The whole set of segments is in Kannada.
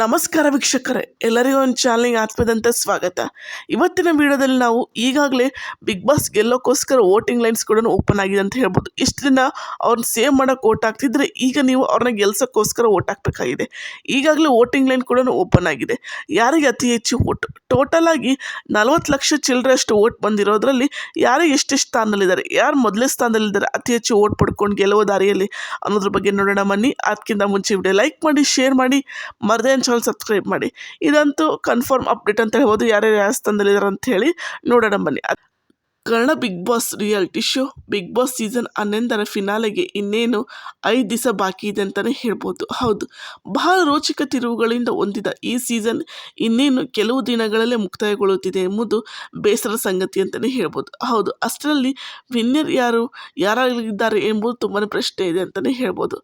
ನಮಸ್ಕಾರ ವೀಕ್ಷಕರೇ, ಎಲ್ಲರಿಗೂ ಒಂದು ಚಾನಲ್ಗೆ ಆತ್ಮದಂತ ಸ್ವಾಗತ. ಇವತ್ತಿನ ವಿಡಿಯೋದಲ್ಲಿ ನಾವು ಈಗಾಗಲೇ ಬಿಗ್ ಬಾಸ್ ಗೆಲ್ಲೋಕ್ಕೋಸ್ಕರ ವೋಟಿಂಗ್ ಲೈನ್ಸ್ ಕೂಡ ಓಪನ್ ಆಗಿದೆ ಅಂತ ಹೇಳ್ಬೋದು. ಇಷ್ಟು ದಿನ ಅವ್ರನ್ನ ಸೇವ್ ಮಾಡೋಕೆ ಓಟ್ ಹಾಕ್ತಿದ್ರೆ ಈಗ ನೀವು ಅವ್ರನ್ನ ಗೆಲ್ಸೋಕ್ಕೋಸ್ಕರ ಓಟ್ ಹಾಕಬೇಕಾಗಿದೆ. ಈಗಾಗಲೇ ವೋಟಿಂಗ್ ಲೈನ್ ಕೂಡ ಓಪನ್ ಆಗಿದೆ. ಯಾರಿಗೆ ಅತಿ ಹೆಚ್ಚು ಓಟ್, ಟೋಟಲ್ ಆಗಿ 40 ಲಕ್ಷ ಚಿಲ್ಲರೆ ಅಷ್ಟು ಓಟ್ ಬಂದಿರೋದ್ರಲ್ಲಿ ಯಾರು ಎಷ್ಟೆಷ್ಟು ಸ್ಥಾನದಲ್ಲಿದ್ದಾರೆ, ಯಾರು ಮೊದಲೇ ಸ್ಥಾನದಲ್ಲಿದ್ದಾರೆ, ಅತಿ ಹೆಚ್ಚು ಓಟ್ ಪಡ್ಕೊಂಡು ಗೆಲ್ಲುವ ದಾರಿಯಲ್ಲಿ ಅನ್ನೋದ್ರ ಬಗ್ಗೆ ನೋಡೋಣ ಬನ್ನಿ. ಅದಕ್ಕಿಂತ ಮುಂಚೆ ವಿಡಿಯೋ ಲೈಕ್ ಮಾಡಿ, ಶೇರ್ ಮಾಡಿ, ಮರದೇ ಚಾನಲ್ ಸಬ್ಸ್ಕ್ರೈಬ್ ಮಾಡಿ. ಇದಂತೂ ಕನ್ಫರ್ಮ್ ಅಪ್ಡೇಟ್ ಅಂತ ಹೇಳ್ಬೋದು, ಯಾರ್ಯಾರು ಯಾವ ಸ್ಥಾನದಲ್ಲಿದ್ದಾರೆ ಅಂತ ಹೇಳಿ ನೋಡೋಣ ಬನ್ನಿ. Kannada Bigg Boss reality show Bigg Boss season 11ರ ಫಿನಾಲೆಗೆ ಇನ್ನೇನು 5 ದಿವಸ ಬಾಕಿ ಇದೆ ಅಂತಲೇ ಹೇಳ್ಬೋದು. ಹೌದು, ಬಹಳ ರೋಚಕ ತಿರುವುಗಳಿಂದ ಹೊಂದಿದ ಈ ಸೀಸನ್ ಇನ್ನೇನು ಕೆಲವು ದಿನಗಳಲ್ಲೇ ಮುಕ್ತಾಯಗೊಳ್ಳುತ್ತಿದೆ ಎಂಬುದು ಬೇಸರದ ಸಂಗತಿ ಅಂತಲೇ ಹೇಳ್ಬೋದು. ಹೌದು, ಅಷ್ಟರಲ್ಲಿ ವಿನ್ನರ್ ಯಾರಾಗಿದ್ದಾರೆ ಎಂಬುದು ತುಂಬಾ ಪ್ರಶ್ನೆ ಇದೆ ಅಂತಲೇ ಹೇಳ್ಬೋದು.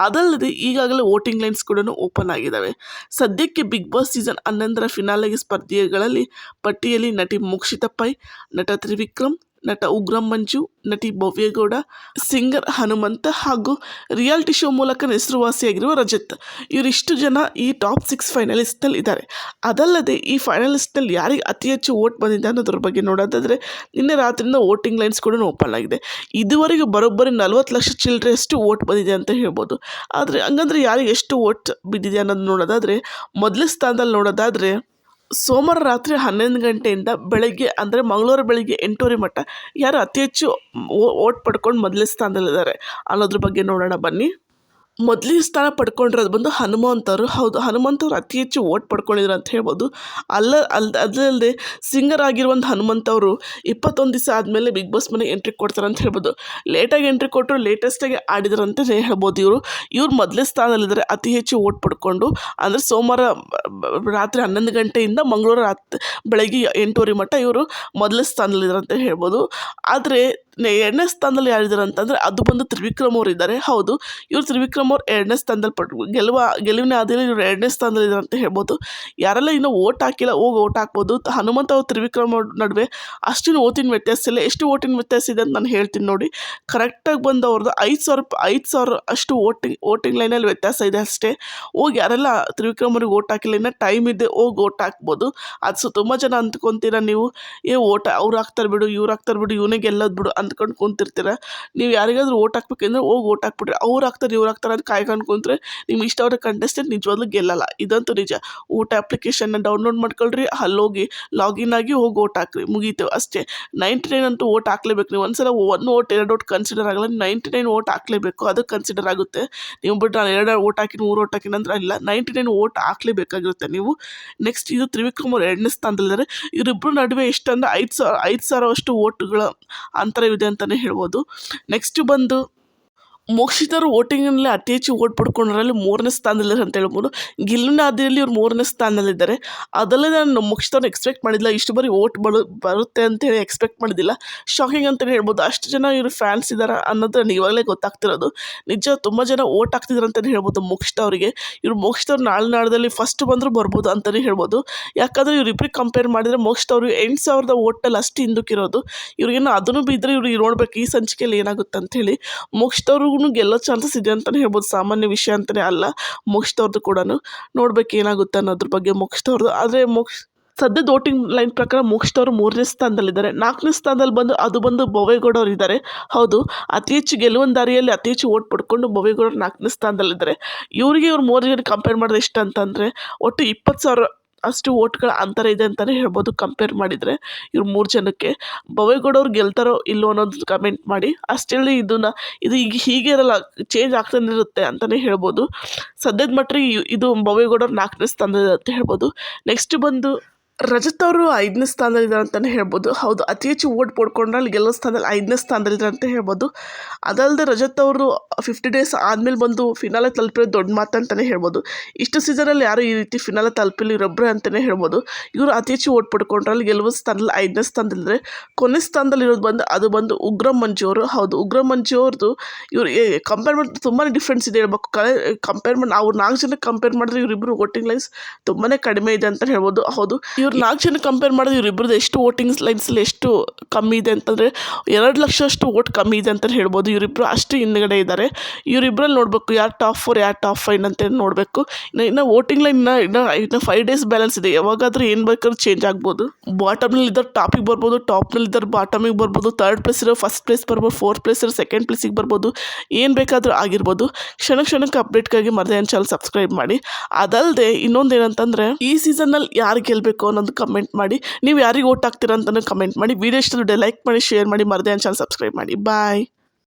ಅದಲ್ಲದೆ ಈಗಾಗಲೇ ವೋಟಿಂಗ್ ಲೈನ್ಸ್ ಕೂಡ ಓಪನ್ ಆಗಿದ್ದಾವೆ. ಸದ್ಯಕ್ಕೆ ಬಿಗ್ ಬಾಸ್ ಸೀಸನ್ 11ರ ಫಿನಾಲೆಗೆ ಸ್ಪರ್ಧಿಗಳಲ್ಲಿ ಪಟ್ಟಿಯಲ್ಲಿ ನಟಿ ಮೋಕ್ಷಿತಾ ಪೈ, ನಟ ತ್ರಿವಿಕ್ರಮ್, ನಟ ಉಗ್ರಂ ಮಂಜು, ನಟಿ ಭವ್ಯಗೌಡ, ಸಿಂಗರ್ ಹನುಮಂತ ಹಾಗೂ ರಿಯಾಲಿಟಿ ಶೋ ಮೂಲಕ ಹೆಸರುವಾಸಿಯಾಗಿರುವ ರಜತ್, ಇವರಿಷ್ಟು ಜನ ಈ ಟಾಪ್ 6 ಫೈನಲಿಸ್ಟ್ನಲ್ಲಿ ಇದ್ದಾರೆ. ಅದಲ್ಲದೆ ಈ ಫೈನಲಿಸ್ಟ್ನಲ್ಲಿ ಯಾರಿಗೆ ಅತಿ ಹೆಚ್ಚು ವೋಟ್ ಬಂದಿದೆ ಅನ್ನೋದ್ರ ಬಗ್ಗೆ ನೋಡೋದಾದರೆ ನಿನ್ನೆ ರಾತ್ರಿಯಿಂದ ವೋಟಿಂಗ್ ಲೈನ್ಸ್ ಕೂಡ ಓಪನ್ ಆಗಿದೆ. ಇದುವರೆಗೂ ಬರೋಬ್ಬರಿ 40 ಲಕ್ಷ ಚಿಲ್ಲರೆಯಷ್ಟು ವೋಟ್ ಬಂದಿದೆ ಅಂತ ಹೇಳ್ಬೋದು. ಆದರೆ ಹಂಗಂದ್ರೆ ಯಾರಿಗೆ ಎಷ್ಟು ವೋಟ್ ಬಿದ್ದಿದೆ ಅನ್ನೋದು ನೋಡೋದಾದರೆ ಮೊದಲೇ ಸ್ಥಾನದಲ್ಲಿ ನೋಡೋದಾದರೆ ಸೋಮವಾರ ರಾತ್ರಿ 11 ಗಂಟೆಯಿಂದ ಬೆಳಗ್ಗೆ ಅಂದರೆ ಮಂಗಳವಾರ ಬೆಳಗ್ಗೆ 8:30 ಮಟ್ಟ ಯಾರು ಅತಿ ಹೆಚ್ಚು ವೋಟ್ ಪಡ್ಕೊಂಡು ಮೊದಲೇ ಸ್ಥಾನದಲ್ಲಿದ್ದಾರೆ ಅನ್ನೋದ್ರ ಬಗ್ಗೆ ನೋಡೋಣ ಬನ್ನಿ. ಮೊದಲನೇ ಸ್ಥಾನ ಪಡ್ಕೊಂಡಿರೋದು ಬಂದು ಹನುಮಂತವರು. ಹೌದು, ಹನುಮಂತವ್ರು ಅತಿ ಹೆಚ್ಚು ವೋಟ್ ಪಡ್ಕೊಂಡಿದ್ರು ಅಂತ ಹೇಳ್ಬೋದು. ಅದಲ್ಲದೆ ಸಿಂಗರ್ ಆಗಿರುವಂಥ ಹನುಮಂತವರು 21 ದಿವಸ ಆದಮೇಲೆ ಬಿಗ್ ಬಾಸ್ ಮನೆಗೆ ಎಂಟ್ರಿ ಕೊಡ್ತಾರೆ ಅಂತ ಹೇಳ್ಬೋದು. ಲೇಟಾಗಿ ಎಂಟ್ರಿ ಕೊಟ್ಟರು, ಲೇಟೆಸ್ಟಾಗಿ ಆಡಿದ್ರು ಅಂತ ಹೇಳ್ಬೋದು. ಇವ್ರು ಮೊದಲೇ ಸ್ಥಾನದಲ್ಲಿದ್ದಾರೆ ಅತಿ ಹೆಚ್ಚು ವೋಟ್ ಪಡ್ಕೊಂಡು. ಅಂದರೆ ಸೋಮವಾರ ರಾತ್ರಿ 11 ಗಂಟೆಯಿಂದ ಮಂಗಳವಾರ ಬೆಳಗ್ಗೆ 8:30 ಮಟ್ಟ ಇವರು ಮೊದಲನೇ ಸ್ಥಾನದಲ್ಲಿದ್ದಾರೆ ಅಂತ ಹೇಳ್ಬೋದು. ಆದರೆ ಎರಡನೇ ಸ್ಥಾನದಲ್ಲಿ ಯಾರಿದ್ದಾರೆ ಅಂತಂದರೆ ಅದು ಬಂದು ತ್ರಿವಿಕ್ರಮ್ ಅವರು ಇದ್ದಾರೆ. ಹೌದು, ಇವರು ತ್ರಿವಿಕ್ರಮ್ ಅವ್ರು ಎರಡನೇ ಸ್ಥಾನದಲ್ಲಿ ಗೆಲುವಿನ ಆದಿಯಲ್ಲಿ ಇವರು ಎರಡನೇ ಸ್ಥಾನದಲ್ಲಿದ್ದಾರೆ ಅಂತ ಹೇಳ್ಬೋದು. ಯಾರೆಲ್ಲ ಇನ್ನೂ ಓಟ್ ಹಾಕಿಲ್ಲ ಹೋಗಿ ಓಟ್ ಹಾಕ್ಬೋದು. ಹನುಮಂತ ಅವ್ರು ತ್ರಿವಿಕ್ರಮ್ ಅವ್ರ ನಡುವೆ ಅಷ್ಟೇನು ಓಟಿನ ವ್ಯತ್ಯಾಸ ಇಲ್ಲ. ಎಷ್ಟು ಓಟಿನ ವ್ಯತ್ಯಾಸ ಇದೆ ಅಂತ ನಾನು ಹೇಳ್ತೀನಿ ನೋಡಿ. ಕರೆಕ್ಟಾಗಿ ಬಂದು ಅವ್ರದ್ದು 5,000 ಅಷ್ಟು ವೋಟಿಂಗ್ ಲೈನಲ್ಲಿ ವ್ಯತ್ಯಾಸ ಇದೆ ಅಷ್ಟೇ. ಹೋಗಿ ಯಾರೆಲ್ಲ ತ್ರಿವಿಕ್ರಮ್ ಅವ್ರಿಗೆ ಓಟ್ ಹಾಕಿಲ್ಲ, ಇನ್ನೂ ಟೈಮ್ ಇದೆ, ಹೋಗಿ ಓಟ್ ಹಾಕ್ಬೋದು. ಅದು ತುಂಬ ಜನ ಅಂದ್ಕೊತೀರ ನೀವು, ಅವ್ರು ಹಾಕ್ತಾರೆ ಬಿಡು, ಇವ್ರು ಹಾಕ್ತಾರೆ ಬಿಡು, ಇವನೇ ಗೆಲ್ಲೋದು ಬಿಡು ಅಂದ್ಕೊಂಡು ಕುಂತಿರ್ತೀರ. ನೀವು ಯಾರಿಗಾದ್ರೂ ಓಟ್ ಹಾಕ್ಬೇಕಂದ್ರೆ ಹೋಗಿ ಓಟ್ ಹಾಕ್ಬಿಟ್ರೆ ಅವ್ರು ಹಾಕ್ತಾರೆ ಇವ್ರು ಹಾಕ್ತಾರೆ ಅಂತ ಕಾಯ್ಕೊಂಡು ಕುಂತ್ರೆ ನಿಮ್ಗೆ ಇಷ್ಟವಾದ ಕಂಟೆಸ್ಟೆಂಟ್ ನಿಜವಾಗ್ಲೂ ಗೆಲ್ಲಲ್ಲ. ಇದಂತೂ ನಿಜ. ಓಟ್ ಅಪ್ಲಿಕೇಶನ್ನ ಡೌನ್ಲೋಡ್ ಮಾಡ್ಕೊಳ್ರಿ, ಅಲ್ಲೋಗಿ ಲಾಗಿನ್ ಆಗಿ ಹೋಗಿ ಓಟ್ ಹಾಕ್ರಿ, ಮುಗೀತು ಅಷ್ಟೇ. 99 ಅಂತೂ ಓಟ್ ಹಾಕ್ಲೇಬೇಕು. ನೀವು ಒಂದ್ಸಲ 1 ಓಟ್ 2 ಓಟ್ ಕನ್ಸಿಡರ್ ಆಗಲ್ಲ, 99 ಓಟ್ ಹಾಕ್ಲೇಬೇಕು, ಅದು ಕನ್ಸಿಡರ್ ಆಗುತ್ತೆ. ನೀವು ಬಿಟ್ಟು ನಾನು 2 ಓಟ್ ಹಾಕಿನಿ 3 ಓಟ್ ಹಾಕಿನ ಅಂದ್ರೆ ಇಲ್ಲ, 99 ಓಟ್ ಹಾಕ್ಲೇಬೇಕಾಗಿರುತ್ತೆ ನೀವು. ನೆಕ್ಸ್ಟ್ ಇದು ತ್ರಿವಿಕ್ರಮ್ ಅವ್ರು ಎರಡನೇ ಸ್ಥಾನದಲ್ಲಿದ್ದಾರೆ. ಇವರಿಬ್ಬರು ನಡುವೆ ಎಷ್ಟಂದ್ರೆ 5,000 ಅಷ್ಟು ಓಟ್ಗಳ ಅಂತರವಿದೆ ಅಂತಲೇ ಹೇಳ್ಬೋದು. ನೆಕ್ಸ್ಟ್ ಬಂದು ಮೋಕ್ಷಿತರು ವೋಟಿಂಗ್ನಲ್ಲಿ ಅತಿ ಹೆಚ್ಚು ಓಟ್ ಪಡ್ಕೊಂಡ್ರಲ್ಲಿ 3ನೇ ಸ್ಥಾನದಲ್ಲಿದ್ದಾರೆ ಅಂತ ಹೇಳ್ಬೋದು. ಗೆಲುವಿನ ಹಾದಿಯಲ್ಲಿ ಇವ್ರು 3ನೇ ಸ್ಥಾನದಲ್ಲಿದ್ದಾರೆ. ಅದಲ್ಲದೆ ನಾನು ಮೋಕ್ಷಿತವ್ರನ್ನ ಎಕ್ಸ್ಪೆಕ್ಟ್ ಮಾಡಿಲ್ಲ, ಇಷ್ಟು ಬಾರಿ ಓಟ್ ಬರುತ್ತೆ ಅಂತೇಳಿ ಎಕ್ಸ್ಪೆಕ್ಟ್ ಮಾಡಿದ್ದಿಲ್ಲ. ಶಾಕಿಂಗ್ ಅಂತಲೇ ಹೇಳ್ಬೋದು. ಅಷ್ಟು ಜನ ಇವರು ಫ್ಯಾನ್ಸ್ ಇದ್ದಾರೆ ಅನ್ನೋದು ನನಗೆ ಇವಾಗಲೇ ಗೊತ್ತಾಗ್ತಿರೋದು. ನಿಜ, ತುಂಬ ಜನ ಓಟ್ ಹಾಕ್ತಿದ್ರು ಅಂತಲೇ ಹೇಳ್ಬೋದು ಮೋಕ್ಷಿತವ್ರಿಗೆ. ಇವ್ರು ಮೋಕ್ಷಿತವ್ರು ನಾಳದಲ್ಲಿ ಫಸ್ಟ್ ಬಂದರೂ ಬರ್ಬೋದು ಅಂತಲೇ ಹೇಳ್ಬೋದು. ಯಾಕಂದರೆ ಇವ್ರಿಬ್ರಿಗೆ ಕಂಪೇರ್ ಮಾಡಿದರೆ ಮೋಕ್ಷಿತವ್ರು 8,000 ಓಟಲ್ಲಿ ಅಷ್ಟು ಹಿಂದಕ್ಕಿರೋದು. ಇವ್ರಿಗೇನು ಅದನ್ನು ಬಿದ್ದರೆ ಇವ್ರಿಗೆ ನೋಡ್ಬೇಕು ಈ ಸಂಚಿಕೆಯಲ್ಲಿ ಏನಾಗುತ್ತೆ ಅಂಥೇಳಿ. ಮೋಕ್ಷಿತವ್ರು ಗೆಲ್ಲೋ ಚಾನ್ಸಸ್ ಇದೆ ಅಂತಲೇ ಹೇಳ್ಬೋದು, ಸಾಮಾನ್ಯ ವಿಷಯ ಅಂತಲೇ ಅಲ್ಲ. ಮೋಕ್ಷಿತವ್ರದ್ದು ಕೂಡ ನೋಡ್ಬೇಕು ಏನಾಗುತ್ತೆ ಅನ್ನೋದ್ರ ಬಗ್ಗೆ ಮೋಕ್ಷಿತವ್ರದ್ದು. ಆದರೆ ಸದ್ಯದ ವೋಟಿಂಗ್ ಲೈನ್ ಪ್ರಕಾರ ಮೋಕ್ಷಿತವ್ರು 3ನೇ ಸ್ಥಾನದಲ್ಲಿದ್ದಾರೆ. 4ನೇ ಸ್ಥಾನದಲ್ಲಿ ಬಂದು ಭವ್ಯಗೌಡ ಅವರು ಇದ್ದಾರೆ. ಹೌದು, ಅತಿ ಹೆಚ್ಚು ಗೆಲುವಿನ ದಾರಿಯಲ್ಲಿ ಅತಿ ಹೆಚ್ಚು ಓಟ್ ಪಡ್ಕೊಂಡು ಭವ್ಯಗೌಡ 4ನೇ ಸ್ಥಾನದಲ್ಲಿದ್ದಾರೆ. ಇವ್ರು 3 ಜನ ಕಂಪೇರ್ ಮಾಡಿದ್ರೆ ಎಷ್ಟು ಅಂತಂದರೆ ಒಟ್ಟು 20,000 ಅಷ್ಟು ಓಟ್ಗಳ ಅಂತರ ಇದೆ ಅಂತಲೇ ಹೇಳ್ಬೋದು ಕಂಪೇರ್ ಮಾಡಿದರೆ. ಇವ್ರು 3 ಜನಕ್ಕೆ ಭವ್ಯಗೌಡ ಅವ್ರು ಗೆಲ್ತಾರೋ ಇಲ್ಲೋ ಅನ್ನೋದು ಕಮೆಂಟ್ ಮಾಡಿ. ಅಷ್ಟೇ ಇದು ಈಗ ಹೀಗೆ ಇರಲ್ಲ, ಚೇಂಜ್ ಆಗ್ತಾನೆ ಇರುತ್ತೆ ಅಂತಲೇ ಹೇಳ್ಬೋದು. ಸದ್ಯದ ಮಟ್ಟಿಗೆ ಇದು ಭವ್ಯಗೌಡ ಅವ್ರು 4ನೇ ಸ್ಥಾನದಲ್ಲಿ ಅಂತ ಹೇಳ್ಬೋದು. ನೆಕ್ಸ್ಟ್ ಬಂದು ರಜತ್ ಅವರು 5ನೇ ಸ್ಥಾನದಲ್ಲಿದ್ದಾರೆ ಅಂತಲೇ ಹೇಳ್ಬೋದು. ಹೌದು, ಅತಿ ಹೆಚ್ಚು ಓಟ್ ಪಡ್ಕೊಂಡ್ರೆ ಅಲ್ಲಿ ಗೆಲ್ಲೋ ಸ್ಥಾನದಲ್ಲಿ 5ನೇ ಸ್ಥಾನದಲ್ಲಿದ್ದಾರೆ ಅಂತ ಹೇಳ್ಬೋದು. ಅದಲ್ಲದೆ ರಜತ್ ಅವರು 50 ಡೇಸ್ ಆದಮೇಲೆ ಬಂದು ಫಿನಾಲೆ ತಲುಪಿರೋ ದೊಡ್ಡ ಮಾತು ಅಂತಲೇ ಹೇಳ್ಬೋದು. ಇಷ್ಟು ಸೀಸನಲ್ಲಿ ಯಾರು ಈ ರೀತಿ ಫಿನಾಲೆ ತಲುಪಿಲ್ಲ, ಇವರೊಬ್ಬರೇ ಅಂತಲೇ ಹೇಳ್ಬೋದು. ಇವರು ಅತಿ ಹೆಚ್ಚು ಓಟ್ ಪಡ್ಕೊಂಡ್ರೆ ಅಲ್ಲಿ ಗೆಲ್ಲುವ ಸ್ಥಾನದಲ್ಲಿ 5ನೇ ಸ್ಥಾನದಲ್ಲಿದ್ದಾರೆ. ಕೊನೆ ಸ್ಥಾನದಲ್ಲಿರೋದು ಬಂದು ಉಗ್ರಂ ಮಂಜು ಅವರು. ಹೌದು, ಉಗ್ರಂ ಮಂಜು ಅವ್ರದ್ದು ಇವರು ಕಂಪೇರ್ ಮಾಡಿದ್ರೆ ತುಂಬಾ ಡಿಫ್ರೆನ್ಸ್ ಇದೆ ಹೇಳ್ಬೇಕು. ಕಂಪೇರ್ ಮಾಡಿ ಅವ್ರು 4 ಜನಕ್ಕೆ ಕಂಪೇರ್ ಮಾಡಿದ್ರೆ ಇವರಿಬ್ಬರು ವೋಟಿಂಗ್ ಲೈನ್ಸ್ ತುಂಬಾ ಕಡಿಮೆ ಇದೆ ಅಂತ ಹೇಳ್ಬೋದು. ಹೌದು, ಇವ್ರು 4 ಜನ ಕಂಪೇರ್ ಮಾಡಿದ್ರೆ ಇವರಿಬ್ಬರದ್ದು ಎಷ್ಟು ವೋಟಿಂಗ್ಸ್ ಲೈನ್ಸಲ್ಲಿ ಎಷ್ಟು ಕಮ್ಮಿ ಇದೆ ಅಂತಂದರೆ 2 ಲಕ್ಷ ಅಷ್ಟು ವೋಟ್ ಕಮ್ಮಿ ಇದೆ ಅಂತ ಹೇಳ್ಬೋದು. ಇವರಿಬ್ಬರು ಅಷ್ಟು ಹಿಂದ್ಗಡೆ ಇದ್ದಾರೆ. ಇವರಿಬ್ಬರಲ್ಲಿ ನೋಡಬೇಕು ಯಾರು ಟಾಪ್ 4 ಯಾರು ಟಾಪ್ 5 ಅಂತ ನೋಡಬೇಕು. ಇನ್ನು ವೋಟಿಂಗ್ ಲೈನ್ ಇನ್ನು 5 ಡೇಸ್ ಬ್ಯಾಲೆನ್ಸ್ ಇದೆ. ಯಾವಾಗಾದ್ರೂ ಏನು ಬೇಕಾದ್ರೂ ಚೇಂಜ್ ಆಗ್ಬೋದು. ಬಾಟಮ್ನಲ್ಲಿ ಇದ್ದವ್ರು ಟಾಪಿಗೆ ಬರ್ಬೋದು, ಟಾಪ್ನಲ್ಲಿ ಇದ್ದವ್ರು ಬಾಟಮಿಗೆ ಬರ್ಬೋದು, 3rd ಪ್ಲೇಸ್ ಇರೋ ಫಸ್ಟ್ ಪ್ಲೇಸ್ ಬರ್ಬೋದು, 4th ಪ್ಲೇಸ್ ಇರೋ 2nd ಪ್ಲೇಸಿಗೆ ಬರ್ಬೋದು. ಏನು ಬೇಕಾದರೂ ಆಗಿರ್ಬೋದು. ಕ್ಷಣಕ್ಕೆ ಅಪ್ಡೇಟ್ಗಾಗಿ ಮರ್ಯಾನ್ ಚಾನಲ್ ಸಬ್ಸ್ಕ್ರೈಬ್ ಮಾಡಿ. ಅದಲ್ಲದೆ ಇನ್ನೊಂದು ಏನಂತಂದರೆ ಈ ಸೀಸನ್ನಲ್ಲಿ ಯಾರು ಗೆಲ್ಲಬೇಕು ಅನ್ನೋದು ಕಮೆಂಟ್ ಮಾಡಿ. ನೀವು ಯಾರಿಗೆ ವೋಟ್ ಹಾಕ್ತೀರಾ ಅಂತಲೂ ಕಮೆಂಟ್ ಮಾಡಿ. ವಿಡಿಯೋ ಇಷ್ಟ ಲೈಕ್ ಮಾಡಿ, ಶೇರ್ ಮಾಡಿ, ಮರ್ಯಾನ್ ಚಾನಲ್ ಸಬ್ಸ್ಕ್ರೈಬ್ ಮಾಡಿ. ಬಾಯ್.